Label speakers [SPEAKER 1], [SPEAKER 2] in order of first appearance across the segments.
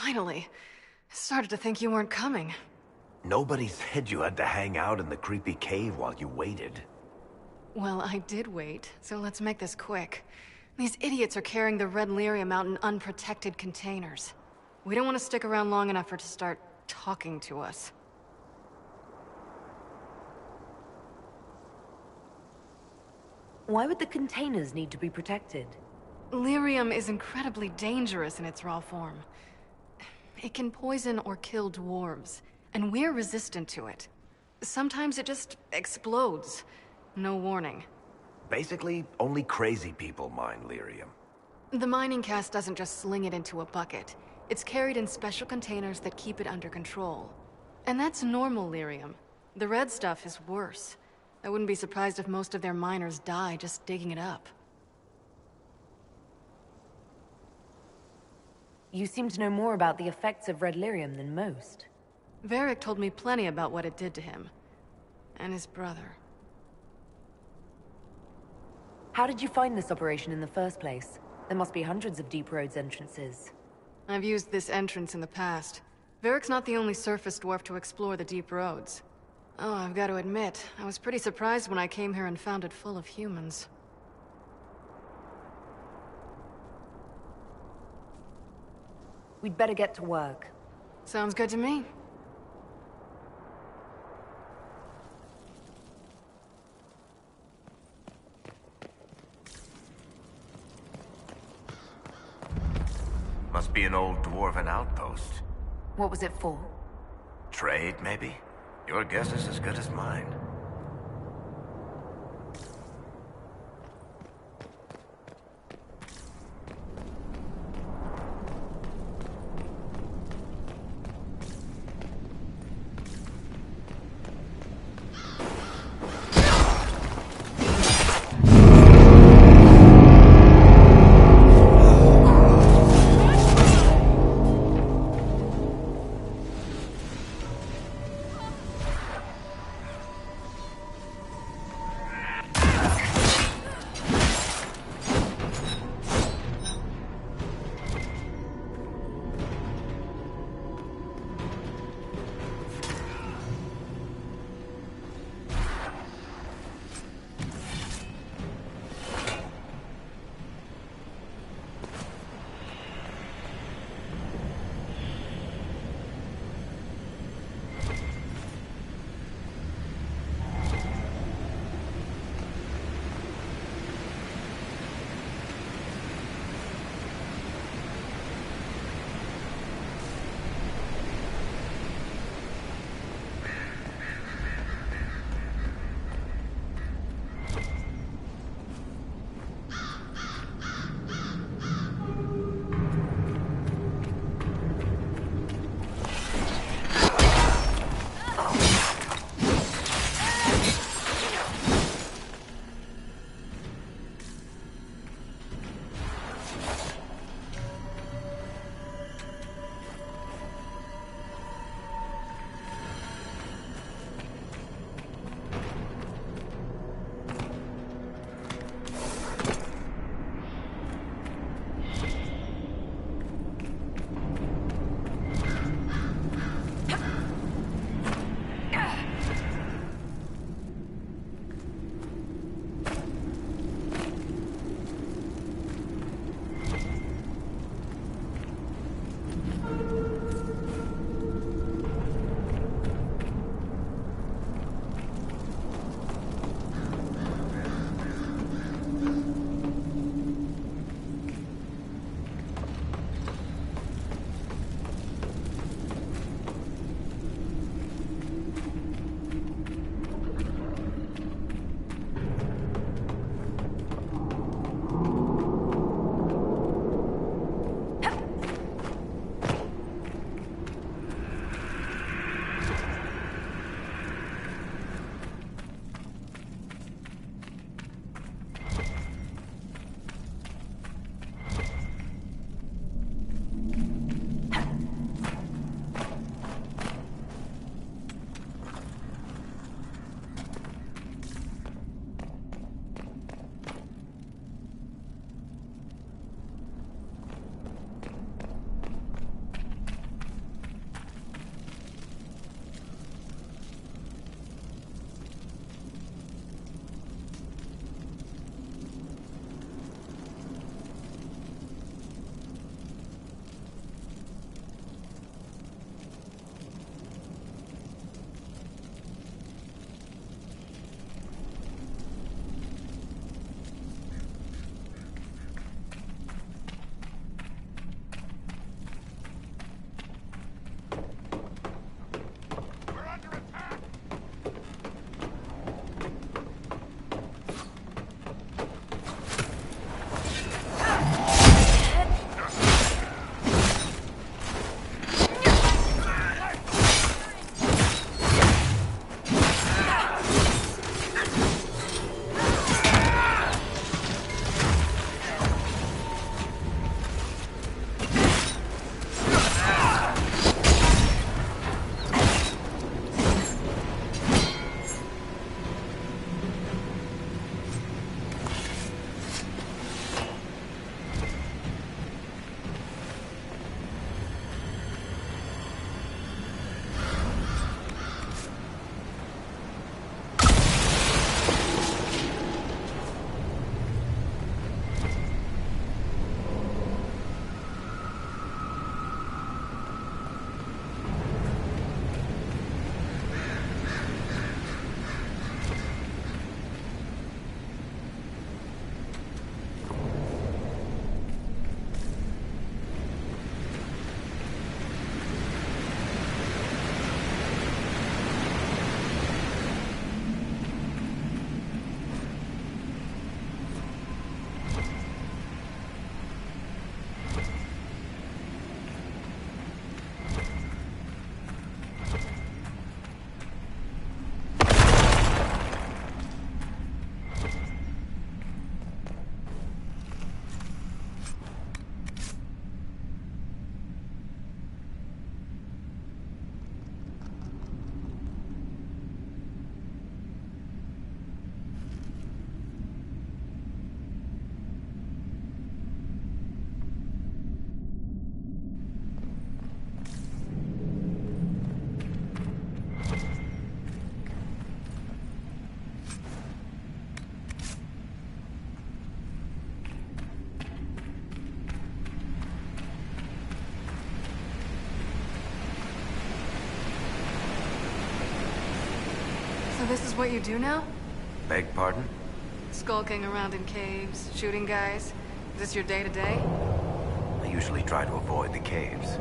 [SPEAKER 1] Finally. I started to think you weren't coming.
[SPEAKER 2] Nobody said you had to hang out in the creepy cave while you waited.
[SPEAKER 1] Well, I did wait, so let's make this quick. These idiots are carrying the red lyrium out in unprotected containers. We don't want to stick around long enough for it to start talking to us.
[SPEAKER 3] Why would the containers need to be protected?
[SPEAKER 1] Lyrium is incredibly dangerous in its raw form. It can poison or kill dwarves, and we're resistant to it. Sometimes it just explodes. No warning.
[SPEAKER 2] Basically, only crazy people mine lyrium.
[SPEAKER 1] The mining cast doesn't just sling it into a bucket. It's carried in special containers that keep it under control. And that's normal lyrium. The red stuff is worse. I wouldn't be surprised if most of their miners die just digging it up.
[SPEAKER 3] You seem to know more about the effects of red lyrium than most.
[SPEAKER 1] Varric told me plenty about what it did to him. And his brother.
[SPEAKER 3] How did you find this operation in the first place? There must be hundreds of Deep Roads entrances.
[SPEAKER 1] I've used this entrance in the past. Varric's not the only surface dwarf to explore the Deep Roads. Oh, I've got to admit, I was pretty surprised when I came here and found it full of humans.
[SPEAKER 3] We'd better get to work.
[SPEAKER 1] Sounds good to me.
[SPEAKER 2] Must be an old dwarven outpost.
[SPEAKER 3] What was it for?
[SPEAKER 2] Trade, maybe? Your guess is as good as mine.
[SPEAKER 1] So this is what you do now?
[SPEAKER 2] Beg pardon?
[SPEAKER 1] Skulking around in caves, shooting guys? Is this your day-to-day?
[SPEAKER 2] I usually try to avoid the caves.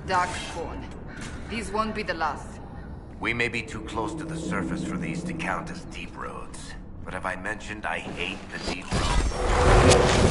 [SPEAKER 4] Darkspawn. These won't be the last.
[SPEAKER 2] We may be too close to the surface for these to count as deep roads. But have I mentioned I hate the deep roads?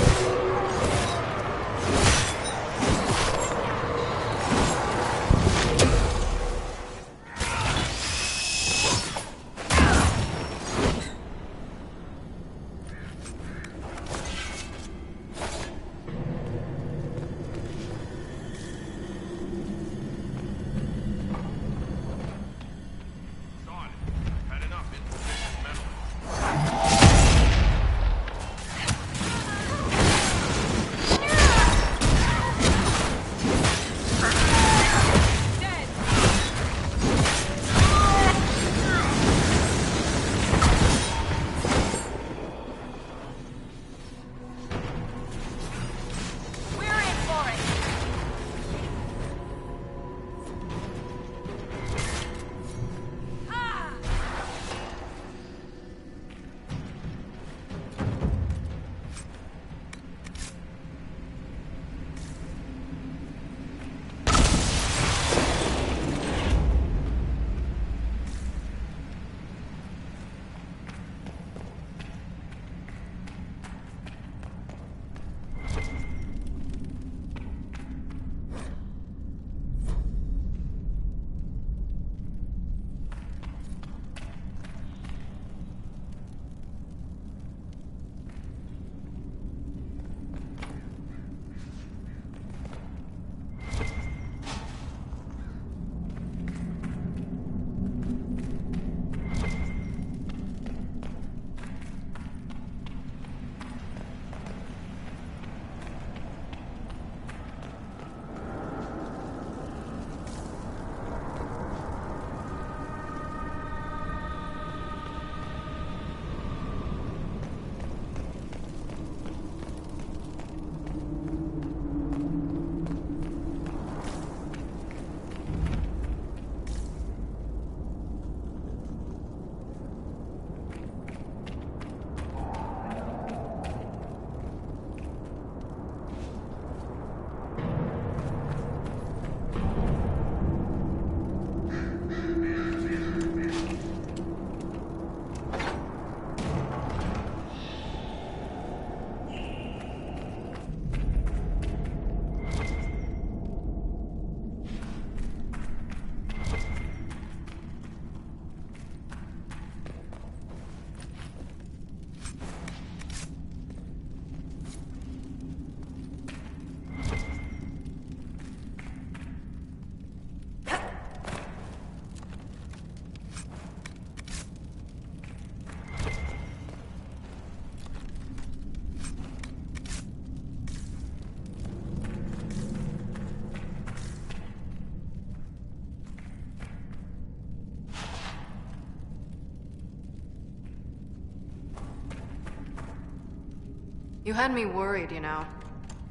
[SPEAKER 1] You had me worried, you know.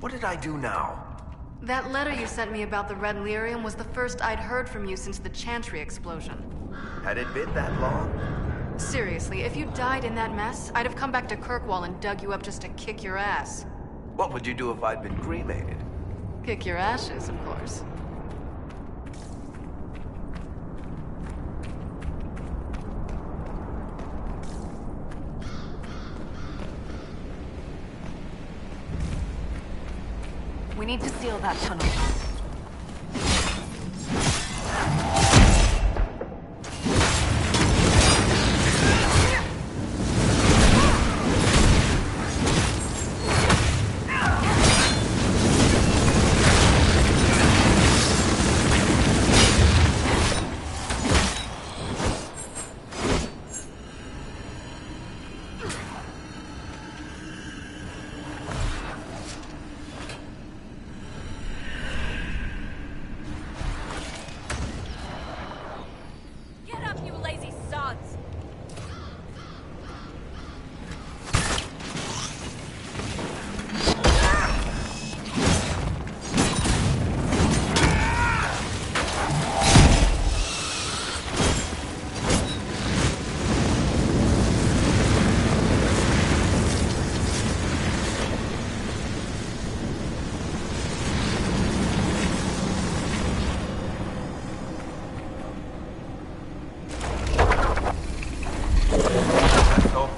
[SPEAKER 2] What did I do now?
[SPEAKER 1] That letter you sent me about the Red Lyrium was the first I'd heard from you since the Chantry explosion.
[SPEAKER 2] Had it been that long?
[SPEAKER 1] Seriously, if you died in that mess, I'd have come back to Kirkwall and dug you up just to kick your ass.
[SPEAKER 2] What would you do if I'd been cremated?
[SPEAKER 1] Kick your ashes, of course.
[SPEAKER 3] need to seal that tunnel.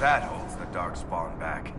[SPEAKER 2] That holds the dark spawn back.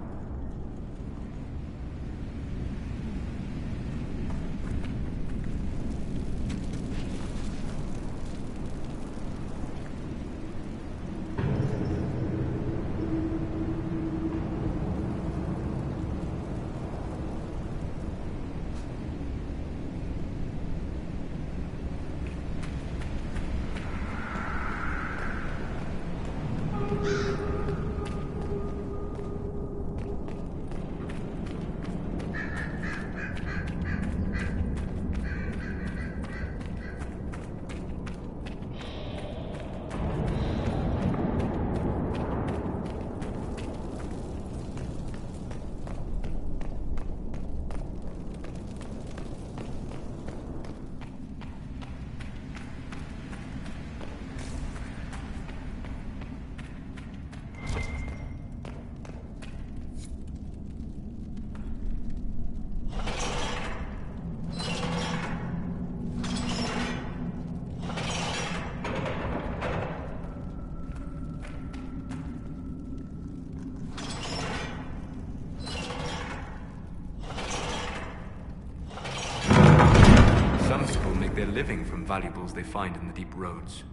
[SPEAKER 5] Their living from valuables they find in the deep roads.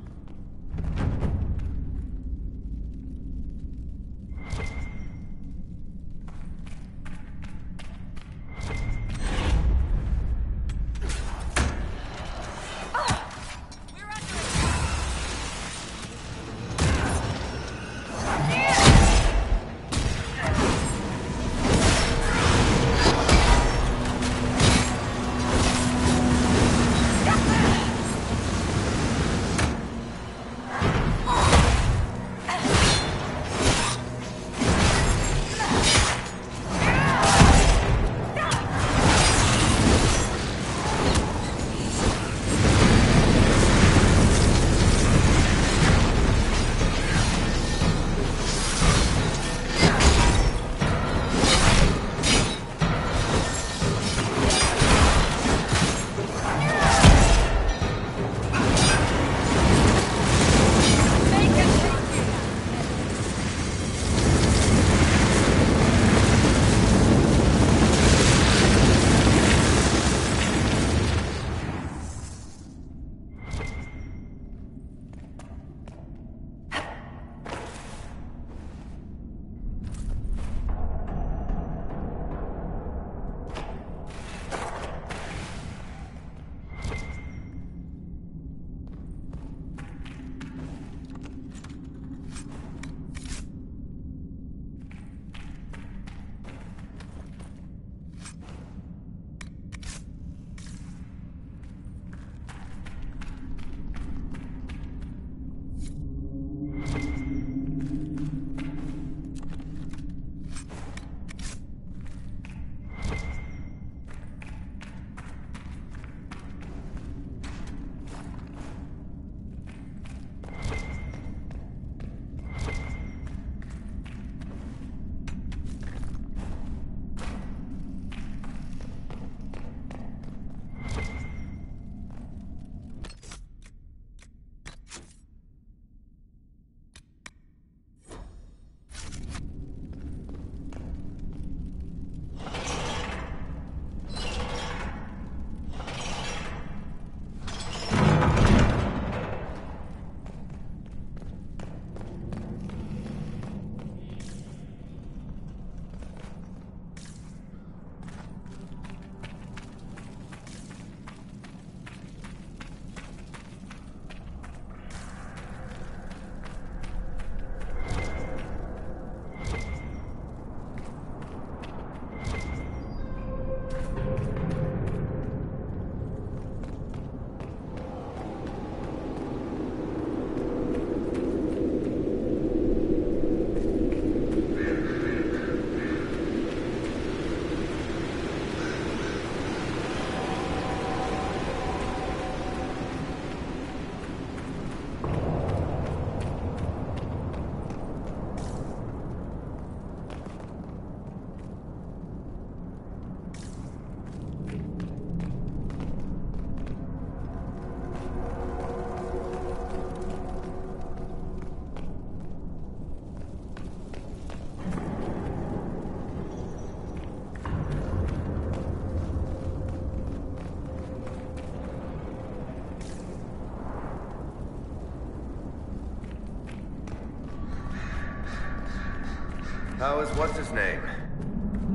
[SPEAKER 2] How is what's-his-name?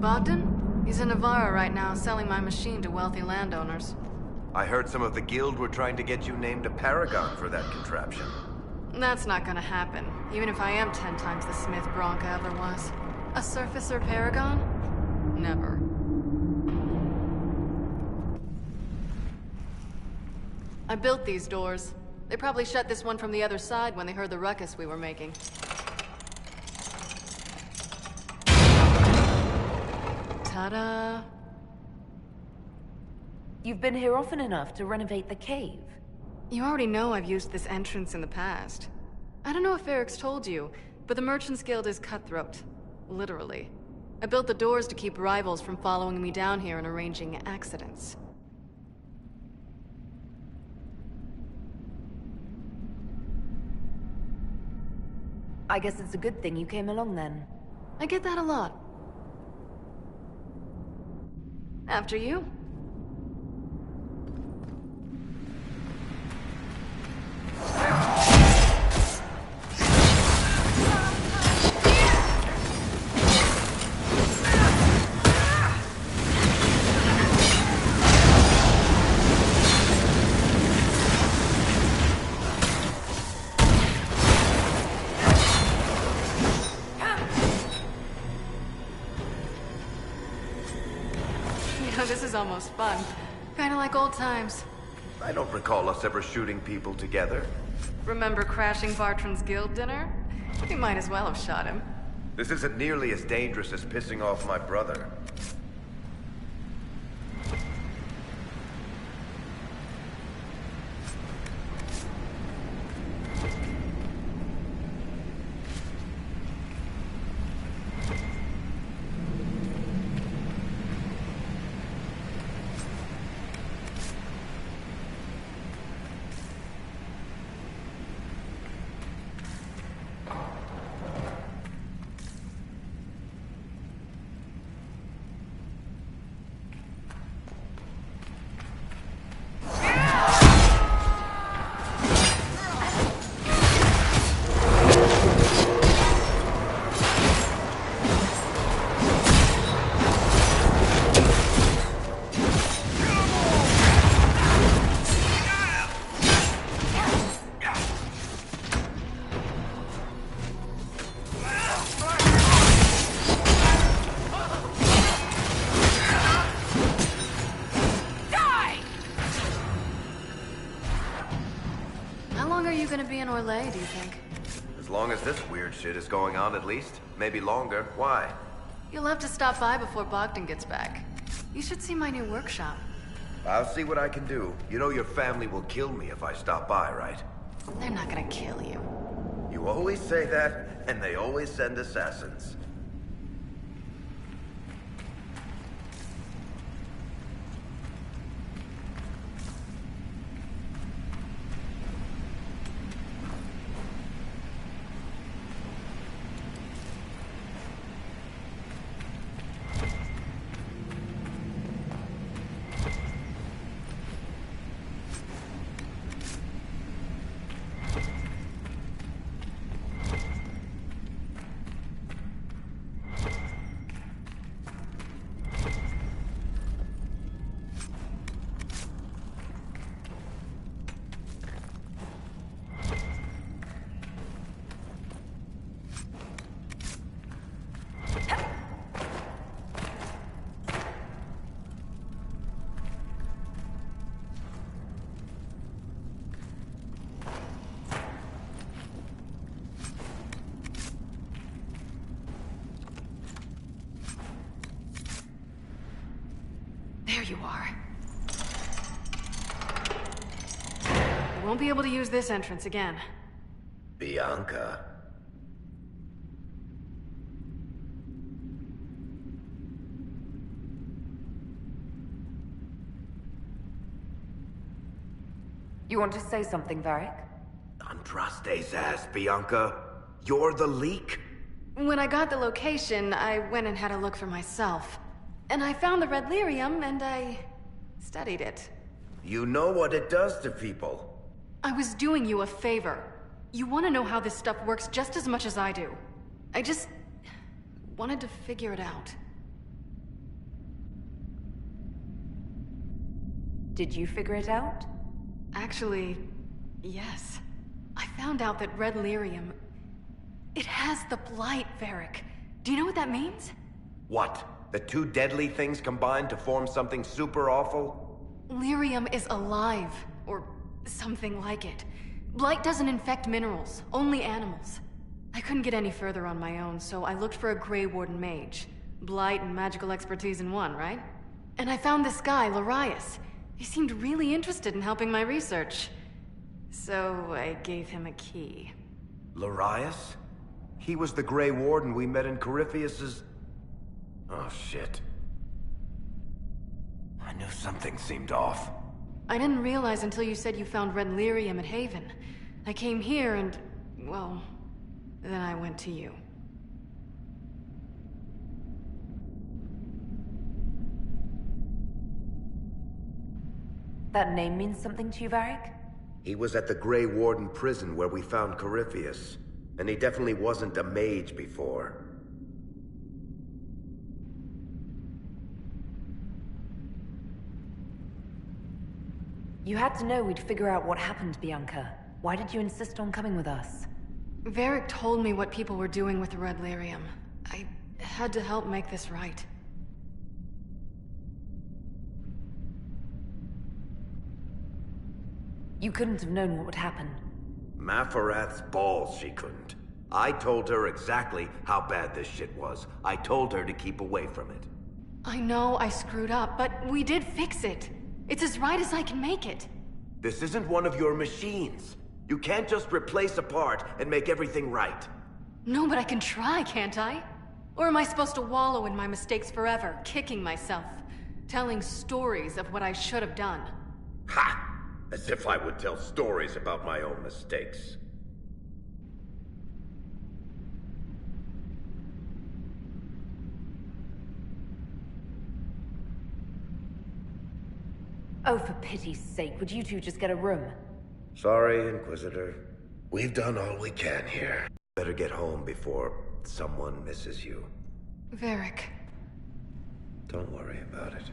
[SPEAKER 1] Bogdan? He's in Navarra right now, selling my machine to wealthy landowners.
[SPEAKER 2] I heard some of the guild were trying to get you named a paragon for that contraption.
[SPEAKER 1] That's not gonna happen, even if I am 10 times the Smith Bronca ever was. A surfacer paragon? Never. I built these doors. They probably shut this one from the other side when they heard the ruckus we were making. Ta-da!
[SPEAKER 3] You've been here often enough to renovate the cave.
[SPEAKER 1] You already know I've used this entrance in the past. I don't know if Eric's told you, but the Merchants Guild is cutthroat. Literally. I built the doors to keep rivals from following me down here and arranging accidents.
[SPEAKER 3] I guess it's a good thing you came along then.
[SPEAKER 1] I get that a lot. After you. This is almost fun. Kinda like old times.
[SPEAKER 2] I don't recall us ever shooting people together.
[SPEAKER 1] Remember crashing Bartran's guild dinner? We might as well have shot him.
[SPEAKER 2] This isn't nearly as dangerous as pissing off my brother.
[SPEAKER 1] Orlais, do you think?
[SPEAKER 2] As long as this weird shit is going on, at least. Maybe longer. Why?
[SPEAKER 1] You'll have to stop by before Bogdan gets back. You should see my new workshop.
[SPEAKER 2] I'll see what I can do. You know your family will kill me if I stop by, right?
[SPEAKER 1] They're not gonna kill you.
[SPEAKER 2] You always say that, and they always send assassins.
[SPEAKER 1] There you are. You won't be able to use this entrance again.
[SPEAKER 2] Bianca.
[SPEAKER 3] You want to say something, Varric?
[SPEAKER 2] Andraste's ass, Bianca. You're the leak?
[SPEAKER 1] When I got the location, I went and had a look for myself. And I found the red lyrium, and I studied it.
[SPEAKER 2] You know what it does to people.
[SPEAKER 1] I was doing you a favor. You want to know how this stuff works just as much as I do. I just wanted to figure it out.
[SPEAKER 3] Did you figure it out?
[SPEAKER 1] Actually, yes. I found out that red lyrium... it has the blight, Varric. Do you know what that means?
[SPEAKER 2] What? The two deadly things combined to form something super awful?
[SPEAKER 1] Lyrium is alive, or something like it. Blight doesn't infect minerals, only animals. I couldn't get any further on my own, so I looked for a Grey Warden mage. Blight and magical expertise in one, right? And I found this guy, Larius. He seemed really interested in helping my research. So I gave him a key.
[SPEAKER 2] Larius? He was the Grey Warden we met in Corypheus's... Oh, shit. I knew something seemed off.
[SPEAKER 1] I didn't realize until you said you found red lyrium at Haven. I came here and... well... then I went to you.
[SPEAKER 3] That name means something to you, Varric?
[SPEAKER 2] He was at the Grey Warden prison where we found Corypheus. And he definitely wasn't a mage before.
[SPEAKER 3] You had to know we'd figure out what happened, Bianca. Why did you insist on coming with us?
[SPEAKER 1] Varric told me what people were doing with the red lyrium. I had to help make this right.
[SPEAKER 3] You couldn't have known what would happen.
[SPEAKER 2] Mafarath's balls, she couldn't. I told her exactly how bad this shit was. I told her to keep away from it.
[SPEAKER 1] I know I screwed up, but we did fix it. It's as right as I can make it.
[SPEAKER 2] This isn't one of your machines. You can't just replace a part and make everything right.
[SPEAKER 1] No, but I can try, can't I? Or am I supposed to wallow in my mistakes forever, kicking myself, telling stories of what I should have done?
[SPEAKER 2] Ha! As if I would tell stories about my own mistakes.
[SPEAKER 3] Oh, for pity's sake, would you two just get a room?
[SPEAKER 2] Sorry, Inquisitor. We've done all we can here. Better get home before someone misses you.
[SPEAKER 1] Varric.
[SPEAKER 2] Don't worry about it.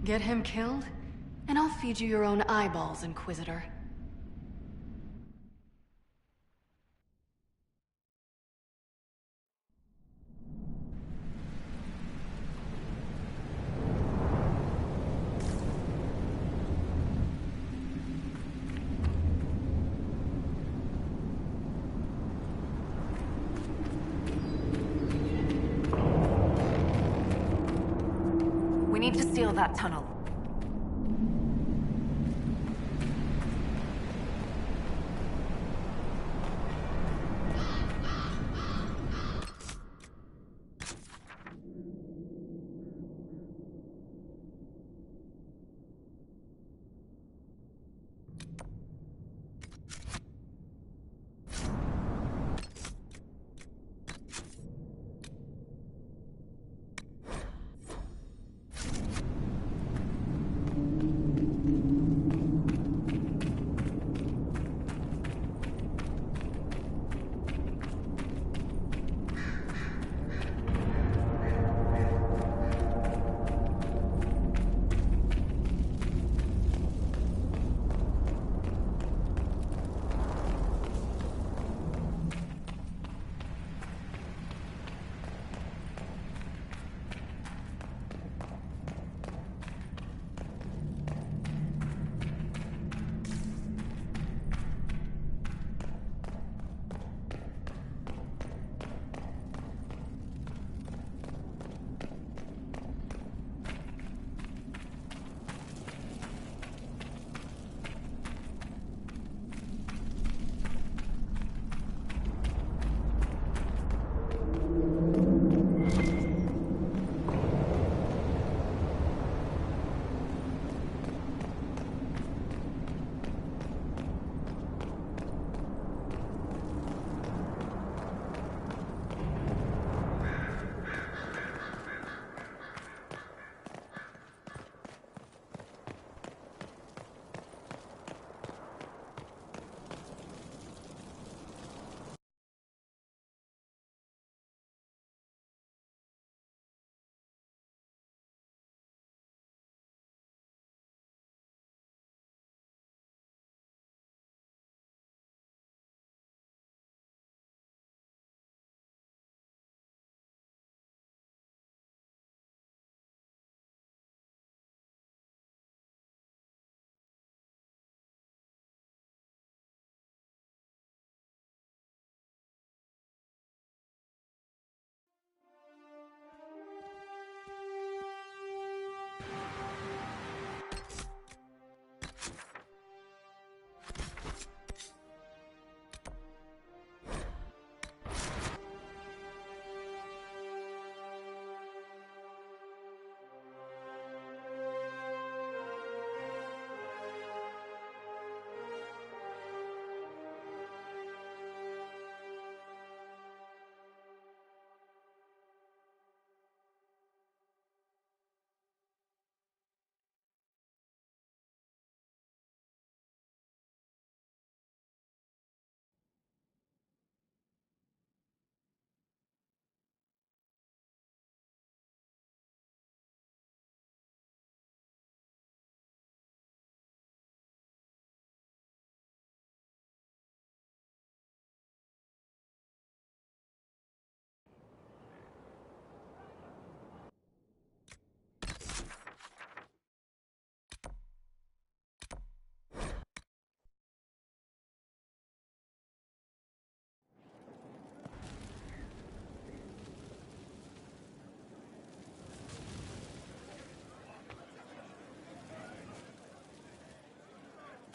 [SPEAKER 1] Get him killed, and I'll feed you your own eyeballs, Inquisitor.
[SPEAKER 3] We need to seal that tunnel.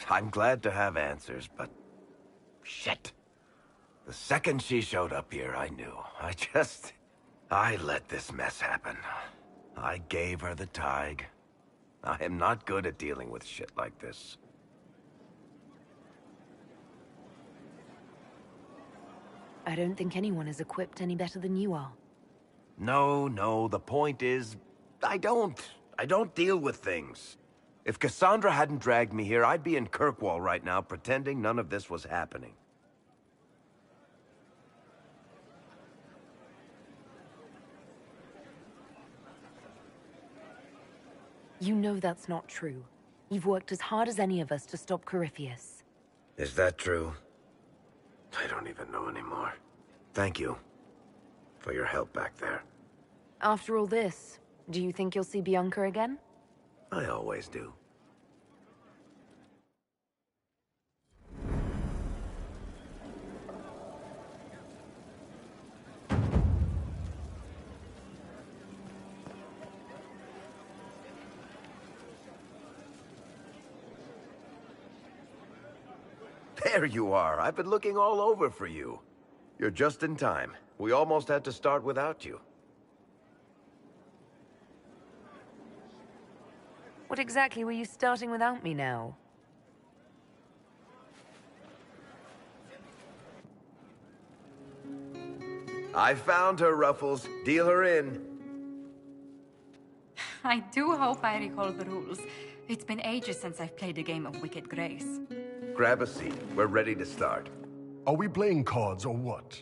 [SPEAKER 2] I'm glad to have answers, but... shit. The second she showed up here, I knew. I let this mess happen. I gave her the Tig. I am not good at dealing with shit like this.
[SPEAKER 3] I don't think anyone is equipped any better than you are.
[SPEAKER 2] No, the point is... I don't deal with things. If Cassandra hadn't dragged me here, I'd be in Kirkwall right now pretending none of this was happening.
[SPEAKER 3] You know that's not true. You've worked as hard as any of us to stop Corypheus.
[SPEAKER 2] Is that true? I don't even know anymore. Thank you for your help back there.
[SPEAKER 3] After all this, do you think you'll see Bianca again?
[SPEAKER 2] I always do. There you are. I've been looking all over for you. You're just in time. We almost had to start without you.
[SPEAKER 3] What exactly were you starting without me now?
[SPEAKER 2] I found her, Ruffles. Deal her in.
[SPEAKER 6] I do hope I recall the rules. It's been ages since I've played a game of Wicked Grace.
[SPEAKER 2] Grab a seat. We're ready to start.
[SPEAKER 7] Are we playing cards or what?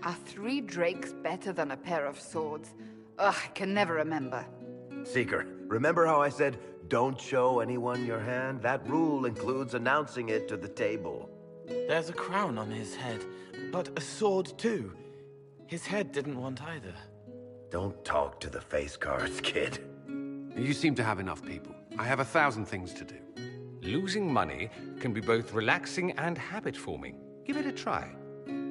[SPEAKER 4] Are 3 drakes better than a pair of swords? Ugh, I can never remember.
[SPEAKER 2] Seeker, remember how I said, don't show anyone your hand? That rule includes announcing it to the table.
[SPEAKER 8] There's a crown on his head, but a sword too. His head didn't want either.
[SPEAKER 2] Don't talk to the face cards, kid.
[SPEAKER 9] You seem to have enough people. I have 1,000 things to do. Losing money can be both relaxing and habit-forming. Give it a try.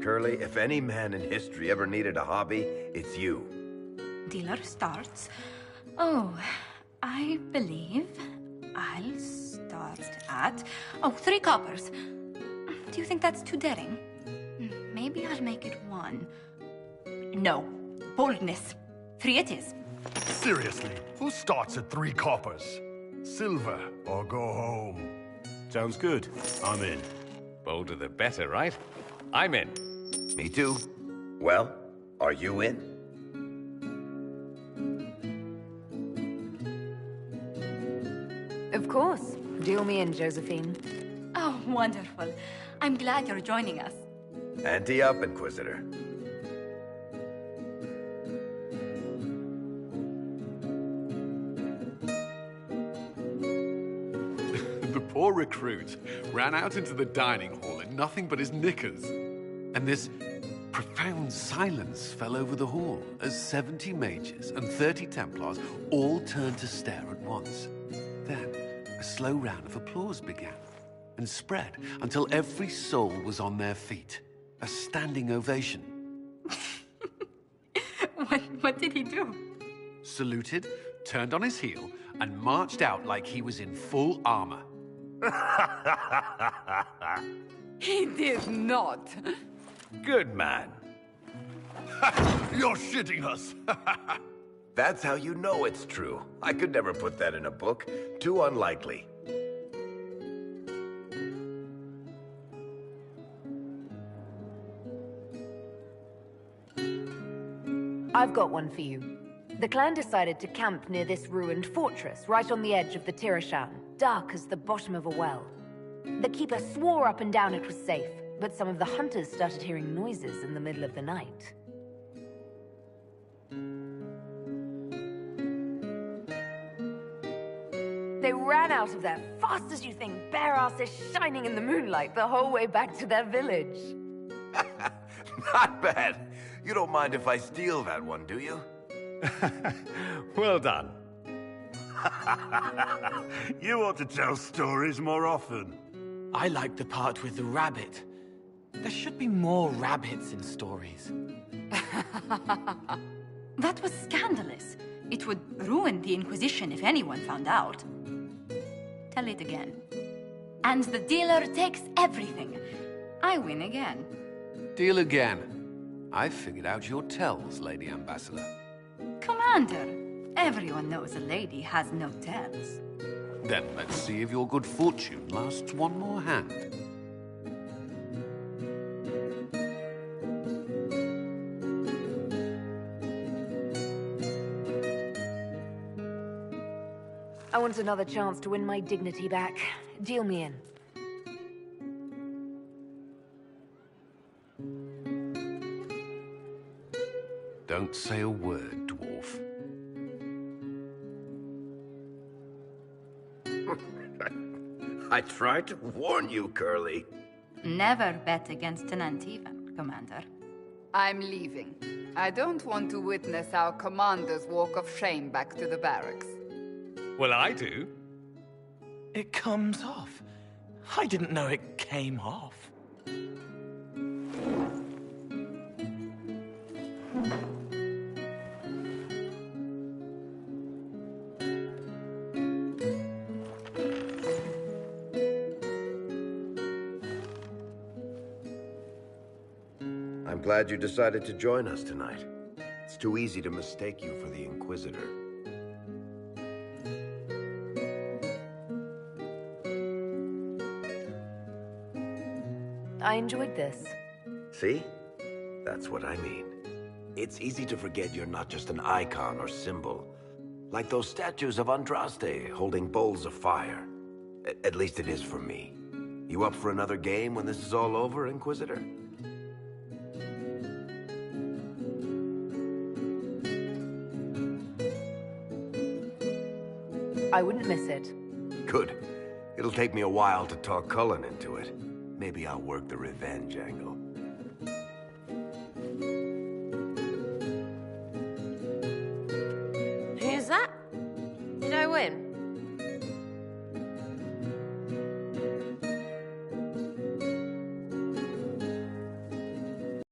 [SPEAKER 2] Curly, if any man in history ever needed a hobby, it's you.
[SPEAKER 6] Dealer starts. Oh, I believe I'll start at... 3 coppers. Do you think that's too daring? Maybe I'll make it 1. No. Boldness. 3 it is.
[SPEAKER 7] Seriously, who starts at 3 coppers? Silver or go home.
[SPEAKER 10] Sounds good. I'm in.
[SPEAKER 9] Bolder the better, right? I'm in.
[SPEAKER 2] Me too. Well, are you in?
[SPEAKER 3] Of course. Deal me in, Josephine.
[SPEAKER 6] Oh, wonderful. I'm glad you're joining us.
[SPEAKER 2] Ante up, Inquisitor.
[SPEAKER 9] The poor recruit ran out into the dining hall in nothing but his knickers. And this profound silence fell over the hall as 70 mages and 30 Templars all turned to stare at once. Then, a slow round of applause began and spread until every soul was on their feet. A standing ovation.
[SPEAKER 6] What did he do?
[SPEAKER 9] Saluted, turned on his heel, and marched out like he was in full armor.
[SPEAKER 4] He did not.
[SPEAKER 2] Good man.
[SPEAKER 7] You're shitting us.
[SPEAKER 2] That's how you know it's true. I could never put that in a book. Too unlikely.
[SPEAKER 3] I've got one for you. The clan decided to camp near this ruined fortress, right on the edge of the Tirashan, dark as the bottom of a well. The keeper swore up and down it was safe, but some of the hunters started hearing noises in the middle of the night. They ran out of there fast as you think, bare asses shining in the moonlight the whole way back to their village.
[SPEAKER 2] Not bad. You don't mind if I steal that one, do you?
[SPEAKER 9] Well done.
[SPEAKER 10] You ought to tell stories more often.
[SPEAKER 8] I like the part with the rabbit. There should be more rabbits in stories.
[SPEAKER 6] That was scandalous. It would ruin the Inquisition if anyone found out. Tell it again. and the dealer takes everything. I win again.
[SPEAKER 9] Deal again. I've figured out your tells, Lady Ambassador.
[SPEAKER 6] Commander, everyone knows a lady has no tells.
[SPEAKER 9] Then let's see if your good fortune lasts one more hand.
[SPEAKER 3] I want another chance to win my dignity back. Deal me in.
[SPEAKER 9] Don't say a word, dwarf.
[SPEAKER 2] I tried to warn you, Curly.
[SPEAKER 6] Never bet against an Antivan, Commander.
[SPEAKER 4] I'm leaving. I don't want to witness our commander's walk of shame back to the barracks.
[SPEAKER 11] Well, I do.
[SPEAKER 8] It comes off. I didn't know it came off.
[SPEAKER 2] I'm glad you decided to join us tonight. It's too easy to mistake you for the Inquisitor.
[SPEAKER 3] I enjoyed this.
[SPEAKER 2] See? That's what I mean. It's easy to forget you're not just an icon or symbol. Like those statues of Andraste holding bowls of fire. At least it is for me. You up for another game when this is all over, Inquisitor?
[SPEAKER 3] I wouldn't miss it.
[SPEAKER 2] Good. It'll take me a while to talk Cullen into it. Maybe I'll work the revenge angle.